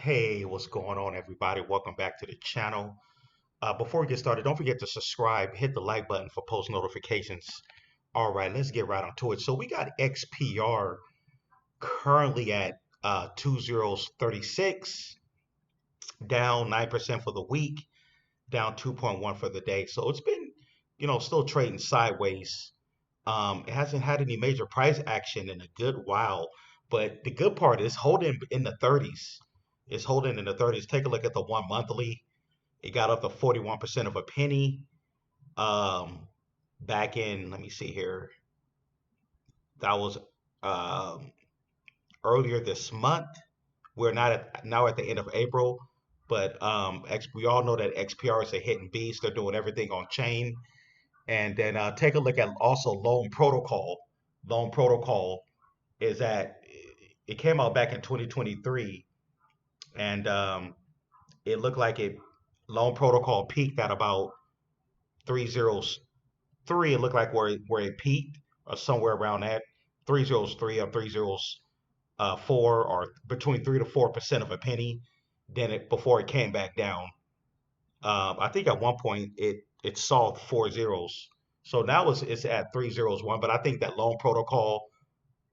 Hey, what's going on, everybody? Welcome back to the channel. Before we get started, don't forget to subscribe, hit the like button for post notifications. All right, let's get right onto it. So we got XPR currently at 2036, down 9% for the week, down 2.1 for the day. So it's been, still trading sideways. It hasn't had any major price action in a good while, but the good part is holding in the 30s. It's holding in the 30s. Take a look at the 1 monthly. It got up to 41% of a penny. Um, Back in, let me see here. That was um, earlier this month. We're not now at the end of April, but we all know that XPR is a hidden beast. They're doing everything on chain. And then take a look at also Loan Protocol. Loan Protocol is at it came out back in 2023, and it looked like it Loan Protocol peaked at about 303. It looked like where it peaked, or somewhere around that 303 or 304, or between 3 to 4% of a penny. Then it before it came back down. I think at one point it saw four zeros. So now it's at 301. But I think that Loan Protocol,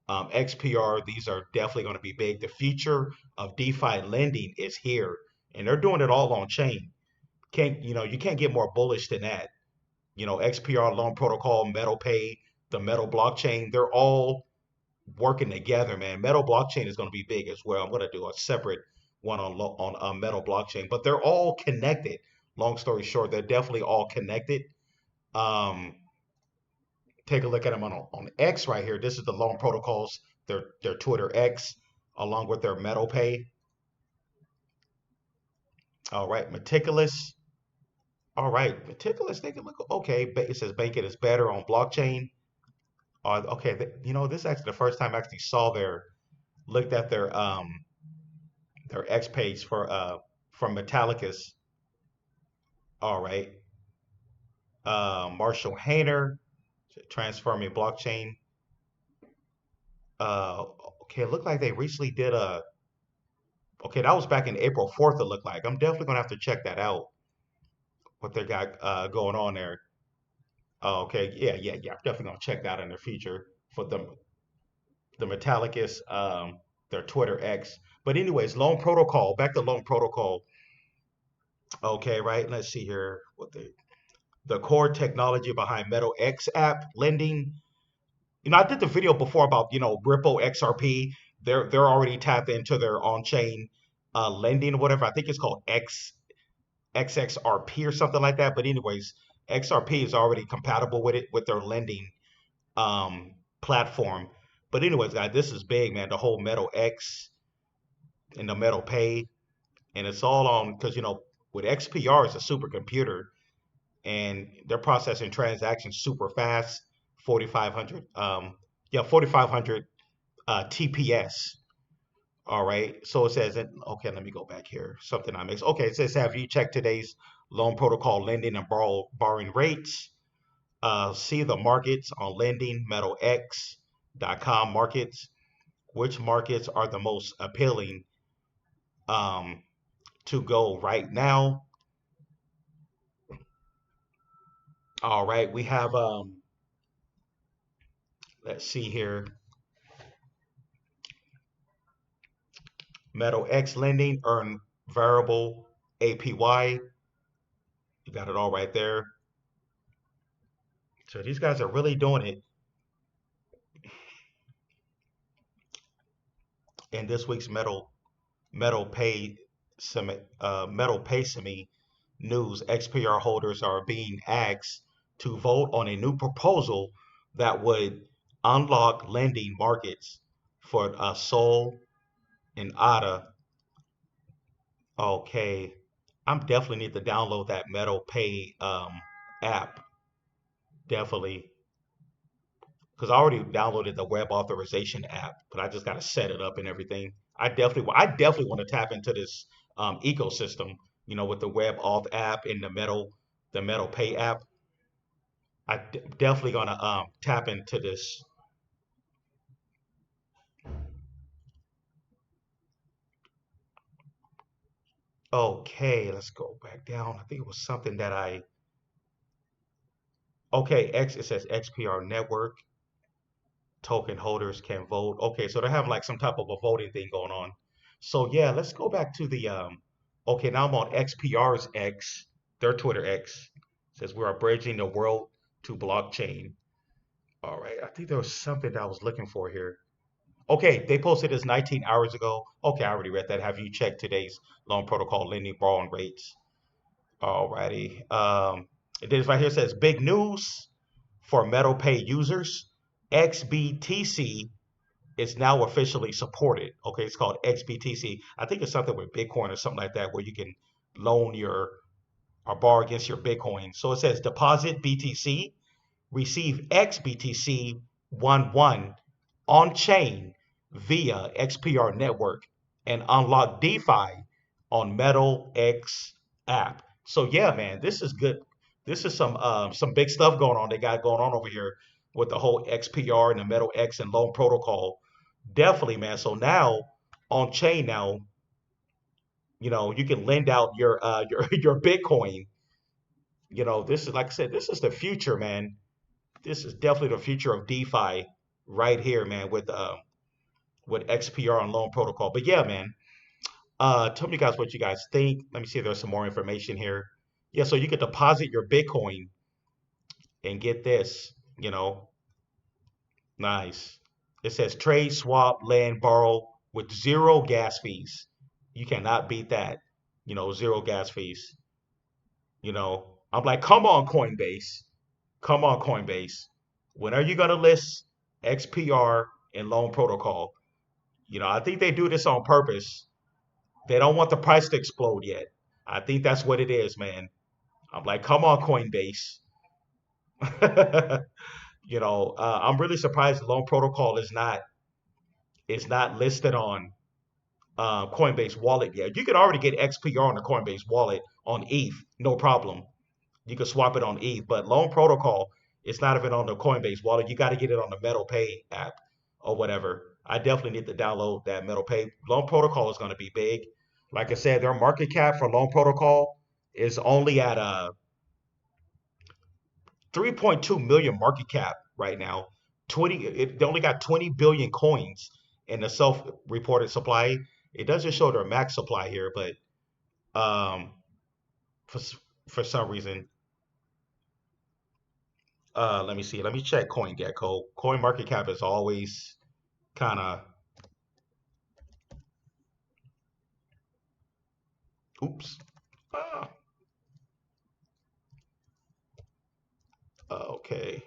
XPR, these are definitely going to be big. The future of DeFi lending is here, and they're doing it all on chain. Can't you can't get more bullish than that. XPR, Loan Protocol, Metal Pay, the Metal blockchain, they're all working together, man. Metal blockchain is going to be big as well. I'm going to do a separate one on Metal blockchain, but they're all connected. Long story short, they're definitely all connected. Um, Take a look at them on X right here. This is the Loan Protocols, their Twitter X, along with their Metal Pay. All right, Meticulous. All right, Meticulous. They can look okay. It says banking is better on blockchain. Okay, this is actually the first time I actually saw looked at their X page for from Metallicus. All right, Marshall Hayner, transforming blockchain. Uh, okay, it looked like they recently did a. Okay, that was back in April 4th. It looked like I'm definitely gonna have to check that out. What they got going on there. Oh, okay, yeah. I'm definitely gonna check that in the future for the Metallicus, their Twitter X. But anyways, Loan Protocol. Back to Loan Protocol. Okay, right. Let's see here. What the core technology behind Metal X app lending. I did the video before about Ripple XRP. They're already tapped into their on-chain lending or whatever. I think it's called XXRP or something like that. But anyways, XRP is already compatible with it with their lending platform. But anyways, guys, this is big, man. The whole Metal X and the Metal Pay, and it's all on because with XPR it's a supercomputer, and they're processing transactions super fast, 4,500, 4,500 TPS. All right. So it says, okay, let me go back here. Something I mixed. Okay, it says, have you checked today's loan protocol lending and borrowing rates? See the markets on lending, metalx.com markets. Which markets are the most appealing um, to go right now? All right. We have, let's see here. Metal X lending, earn variable APY. You got it all right there. So these guys are really doing it. In this week's Metal Pay Metal Pay news, XPR holders are being asked to vote on a new proposal that would unlock lending markets for Sol and ADA. Okay, I'm definitely need to download that Metal Pay app. Definitely, because I already downloaded the web authorization app, but I just got to set it up and everything. I definitely want to tap into this ecosystem, with the web auth app and the Metal Pay app. Definitely gonna tap into this. Okay, let's go back down. I think it was something that I okay, X it says XPR network token holders can vote. Okay, so they have like some type of a voting thing going on. So yeah, let's go back to the okay, now I'm on XPR's X, their Twitter X. It says we are bridging the world to blockchain. All right, I think there was something that I was looking for here. Okay, they posted this 19 hours ago. Okay, I already read that. Have you checked today's loan protocol lending borrowing rates? Alrighty. This right here says big news for Metal Pay users. XBTC is now officially supported. Okay, it's called XBTC. I think it's something with Bitcoin or something like that where you can loan your or borrow against your Bitcoin. So it says deposit BTC, receive XBTC 1 on chain via XPR network, and unlock DeFi on Metal X app. So yeah, man, this is good. This is some big stuff going on. They got going on over here with the whole XPR and the Metal X and loan protocol. Definitely, man. So now on chain now, you can lend out your Bitcoin. This is like I said, this is the future, man. This is definitely the future of DeFi right here, man, with XPR and loan protocol. But yeah, man, tell me guys what you guys think. Let me see if there's some more information here. Yeah, so you could deposit your Bitcoin and get this, nice. It says trade, swap, lend, borrow with zero gas fees. You cannot beat that, zero gas fees. I'm like, come on, Coinbase. Come on, Coinbase. When are you going to list XPR and loan protocol? I think they do this on purpose. They don't want the price to explode yet. I think that's what it is, man. I'm like, come on, Coinbase. I'm really surprised the loan protocol is not listed on Coinbase wallet yet. You could already get XPR on the Coinbase wallet on ETH, no problem. You can swap it on ETH, but loan protocol it's not even on the Coinbase wallet. You got to get it on the Metal Pay app or whatever. I definitely need to download that Metal Pay. Loan protocol is going to be big. Like I said, their market cap for loan protocol is only at 3.2 million market cap right now. They only got 20 billion coins in the self-reported supply. It doesn't show their max supply here, but um, for for some reason, let me see. Let me check CoinGecko. Coin market cap is always kind of oops. Ah, okay.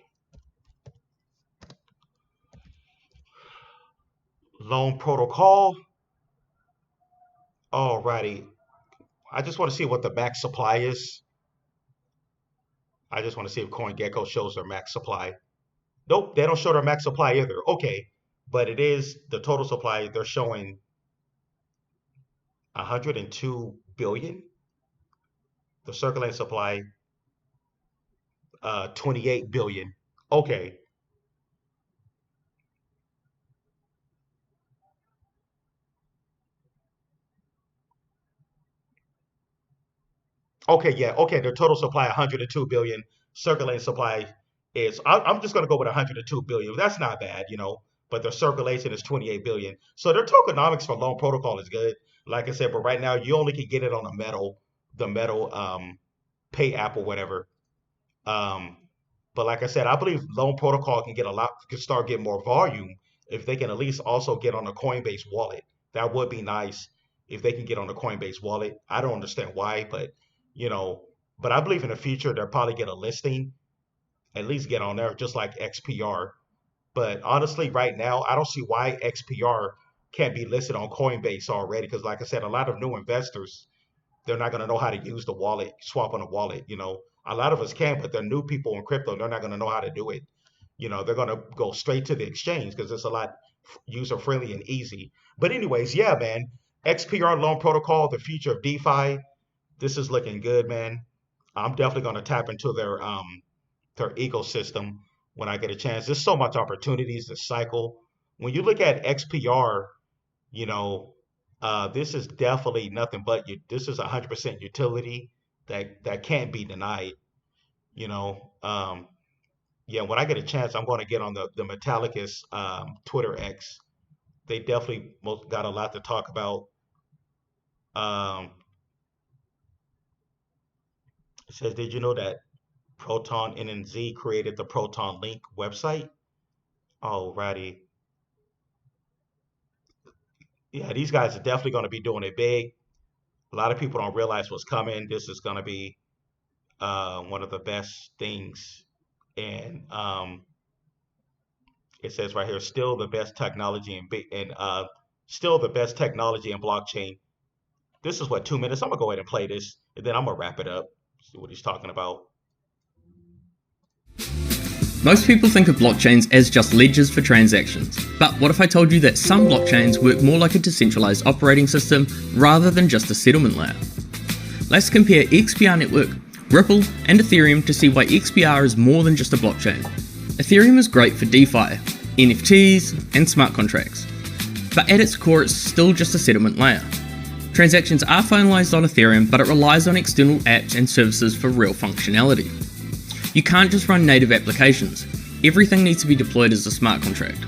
Loan protocol. Alrighty. I just want to see what the max supply is. I just want to see if CoinGecko shows their max supply. Nope, they don't show their max supply either. Okay, but it is the total supply. They're showing 102 billion. The circulating supply, 28 billion. Okay, okay, yeah, okay. Their total supply 102 billion. Circulating supply is I'm just gonna go with 102 billion. That's not bad, But their circulation is 28 billion. So their tokenomics for loan protocol is good. Like I said, but right now you only can get it on the metal pay app or whatever. Um, but like I said, I believe Loan Protocol can start getting more volume if they can at least also get on the Coinbase wallet. That would be nice if they can get on the Coinbase wallet. I don't understand why, you know, but I believe in the future they'll probably get a listing, at least get on there, just like XPR. But honestly, right now, I don't see why XPR can't be listed on Coinbase already. Because like I said, a lot of new investors they're not going to know how to use the wallet, swap on a wallet. A lot of us can, but they're new people in crypto. They're not going to know how to do it. They're going to go straight to the exchange because it's a lot user friendly and easy. But anyways, yeah, man, XPR loan protocol, the future of DeFi. This is looking good, man. I'm definitely going to tap into their ecosystem when I get a chance. There's so much opportunities to cycle. When you look at XPR, you know, This is definitely nothing but this is 100% utility that can't be denied. You know, yeah. When I get a chance, I'm going to get on the Metallicus Twitter X. They definitely got a lot to talk about. Um, it says, did you know that Proton NNZ created the Proton Link website? Alrighty. Yeah, these guys are definitely going to be doing it big. A lot of people don't realize what's coming. This is going to be one of the best things. And it says right here, still the best technology and still the best technology in blockchain. This is what 2 minutes. I'm gonna go ahead and play this, and then I'm gonna wrap it up. See what he's talking about. Most people think of blockchains as just ledgers for transactions, but what if I told you that some blockchains work more like a decentralized operating system rather than just a settlement layer? Let's compare XPR Network, Ripple, and Ethereum to see why XPR is more than just a blockchain. Ethereum is great for DeFi, NFTs, and smart contracts, but at its core it's still just a settlement layer. Transactions are finalized on Ethereum, but it relies on external apps and services for real functionality. You can't just run native applications. Everything needs to be deployed as a smart contract.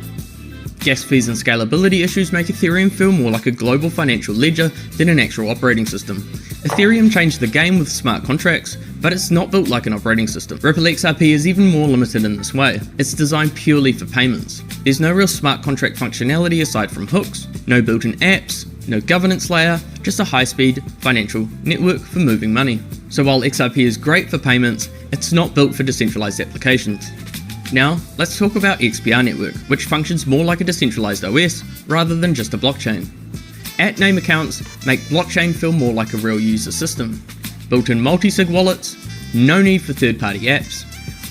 Gas fees and scalability issues make Ethereum feel more like a global financial ledger than an actual operating system. Ethereum changed the game with smart contracts, but it's not built like an operating system. Ripple XRP is even more limited in this way. It's designed purely for payments. There's no real smart contract functionality aside from hooks, no built-in apps, no governance layer, just a high-speed financial network for moving money. So while XRP is great for payments, it's not built for decentralized applications. Now, let's talk about XPR Network, which functions more like a decentralized OS rather than just a blockchain. At-name accounts make blockchain feel more like a real user system. Built-in multi-sig wallets, no need for third-party apps,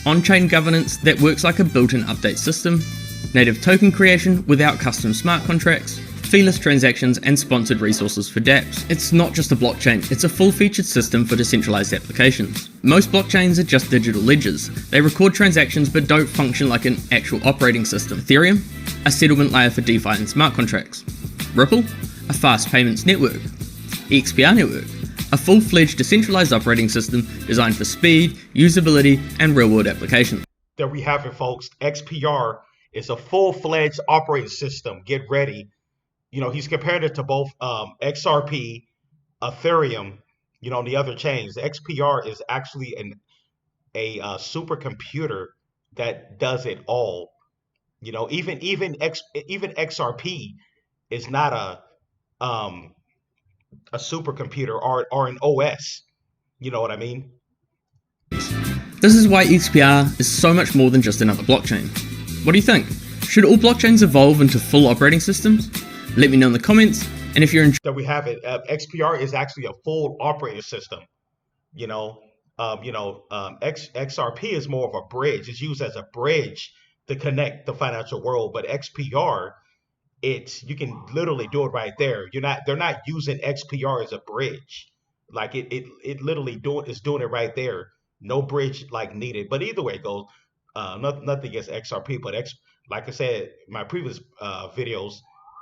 on-chain governance that works like a built-in update system, native token creation without custom smart contracts, feeless transactions and sponsored resources for dApps. It's not just a blockchain, it's a full-featured system for decentralized applications. Most blockchains are just digital ledgers. They record transactions but don't function like an actual operating system. Ethereum, a settlement layer for DeFi and smart contracts. Ripple, a fast payments network. XPR Network, a full-fledged decentralized operating system designed for speed, usability, and real-world applications. There we have it, folks. XPR is a full-fledged operating system. Get ready. You know, he's compared it to both XRP, Ethereum, you know, and the other chains. XPR is actually a supercomputer that does it all. You know, even XRP is not a supercomputer or an OS. You know what I mean? This is why XPR is so much more than just another blockchain. What do you think? Should all blockchains evolve into full operating systems? Let me know in the comments, and if you're There we have it. XPR is actually a full operating system. You know, XRP is more of a bridge. It's used as a bridge to connect the financial world, but XPR, you can literally do it right there. They're not using XPR as a bridge. Like it literally is doing it right there. No bridge like needed. But either way it goes, nothing against XRP, but like I said in my previous videos,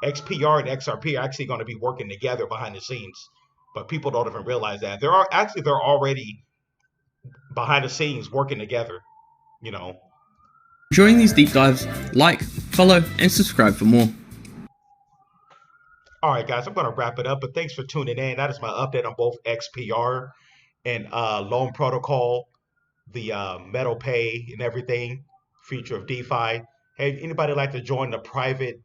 XPR and XRP are actually going to be working together behind the scenes. But people don't even realize that. They're already behind the scenes working together, you know. enjoying these deep dives, like, follow, and subscribe for more. All right, guys, I'm going to wrap it up, but thanks for tuning in. That is my update on both XPR and Loan Protocol, the Metal Pay and everything, future of DeFi. Hey, anybody like to join the private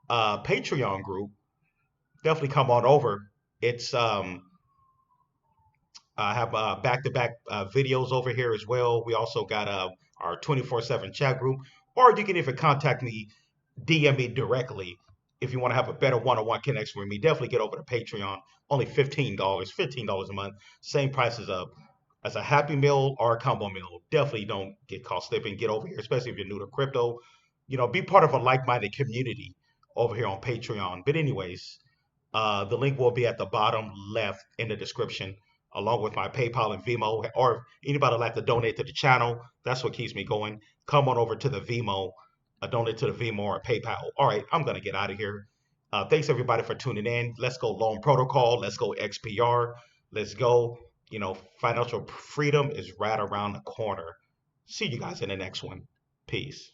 Patreon group? Definitely come on over. It's I have back-to-back videos over here as well. We also got our 24/7 chat group, or you can even contact me, DM me directly if you want to have a better one-on-one connection with me. Definitely get over to Patreon. Only $15 a month. Same price as a Happy Meal or a combo meal. Definitely don't get caught slipping. Get over here, especially if you're new to crypto. You know, be part of a like-minded community over here on Patreon. But anyways, the link will be at the bottom left in the description, along with my PayPal and Venmo. Or if anybody would like to donate to the channel, that's what keeps me going. Come on over to the Venmo, donate to the Venmo or PayPal. All right, I'm gonna get out of here. Thanks everybody for tuning in. Let's go loan protocol. Let's go XPR. Let's go. Financial freedom is right around the corner. See you guys in the next one. Peace.